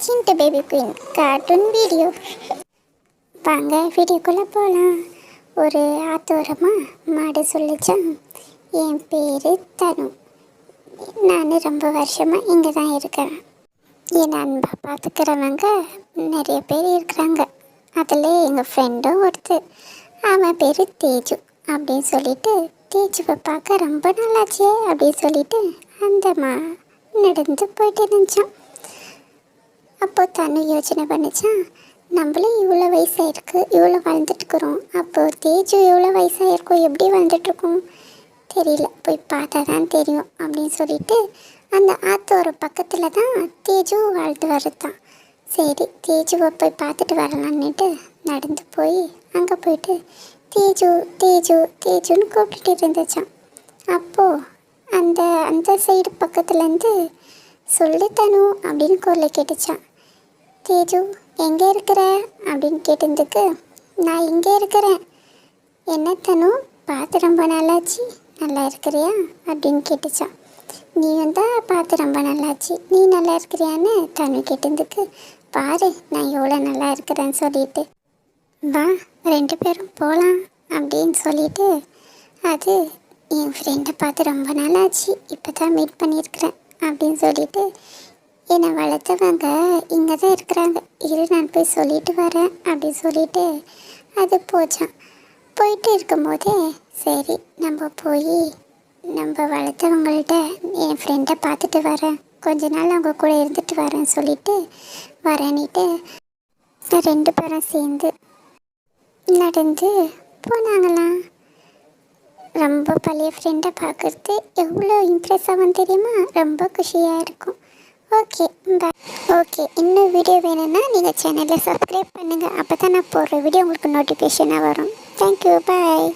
சிண்டு baby queen cartoon video. வாங்க வீடியோக்குள்ளே போகலாம். ஒரு ஆத்தோரமாக மாடு சொல்லிச்சான், என் பேர் தனு, நான் ரொம்ப வருஷமாக இங்கே தான் இருக்கிறேன். என் அன்பை பார்த்துக்கிறவங்க நிறைய பேர் இருக்கிறாங்க. அதில் எங்கள் ஃப்ரெண்டும் ஒருத்தர், அவன் பேர் தேஜு அப்படின்னு சொல்லிட்டு, தேஜுவை பார்க்க ரொம்ப நல்லாச்சே அப்படின்னு சொல்லிட்டு அந்த நடந்து போயிட்டு இருந்துச்சான். அப்போது தனு யோசனை பண்ணிச்சான், நம்மளும் இவ்வளோ வயசாகிருக்கு, இவ்வளோ வளர்ந்துட்டுருக்குறோம், அப்போது தேஜு எவ்வளோ வயசாகிருக்கும், எப்படி வளர்ந்துட்டுருக்கோம் தெரியல, போய் பார்த்தா தான் தெரியும் அப்படின்னு சொல்லிட்டு அந்த ஆத்தோர பக்கத்தில் தான் தேஜு வாழ்ந்து வருதான். சரி, தேஜுவை போய் பார்த்துட்டு வரலான்னுட்டு நடந்து போய் அங்கே போயிட்டு தேஜு தேஜு தேஜுன்னு கூப்பிட்டுட்டு இருந்துச்சான். அப்போது அந்த அந்த சைடு பக்கத்துலேருந்து சொல்லு தனு அப்படின்னு குரலை கேட்டுச்சான். தேஜு எங்கே இருக்கிற அப்படின்னு கேட்டதுக்கு, நான் இங்கே இருக்கிறேன். என்ன தனு, பார்த்து ரொம்ப நல்லாச்சு, நல்லா இருக்கிறியா அப்படின்னு கேட்டுச்சான். நீயும் தான் பார்த்து ரொம்ப நல்லாச்சு, நீ நல்லா இருக்கிறியான்னு தனு கேட்டதுக்கு, பாரு நான் எவ்வளோ நல்லா இருக்கிறேன்னு சொல்லிட்டு, வா 2 பேரும் போகலாம் அப்படின்னு சொல்லிட்டு, அது என் ஃப்ரெண்டை பார்த்து ரொம்ப நல்லாச்சு, இப்போ தான் மீட் பண்ணியிருக்கிறேன் அப்படின்னு சொல்லிட்டு, என்னை வளர்த்தவங்க இங்கே தான் இருக்கிறாங்க, இரு நான் போய் சொல்லிட்டு வரேன் அப்படின்னு சொல்லிட்டு அது போச்சான். போயிட்டு இருக்கும்போதே, சரி நம்ம போய் நம்ம வளர்த்தவங்கள்ட்ட என் ஃப்ரெண்டை பார்த்துட்டு வரேன், கொஞ்ச நாள் அவங்க கூட இருந்துட்டு வரேன்னு சொல்லிட்டு வரேன்னிட்டு 2 பேரும் சேர்ந்து நடந்து போனாங்களாம். ரொம்ப பழைய ஃப்ரெண்டை பார்க்குறது எவ்வளோ இம்ப்ரெஸ் ஆகும் தெரியுமா, ரொம்ப குஷியாக இருக்கும். ஓகே இன்னும் வீடியோ வேணும்னா நீங்கள் சேனலை சப்ஸ்கிரைப் பண்ணுங்கள், அப்போ தான் நான் போடுற வீடியோ உங்களுக்கு நோட்டிஃபிகேஷனாக வரும். தேங்க்யூ, பாய்.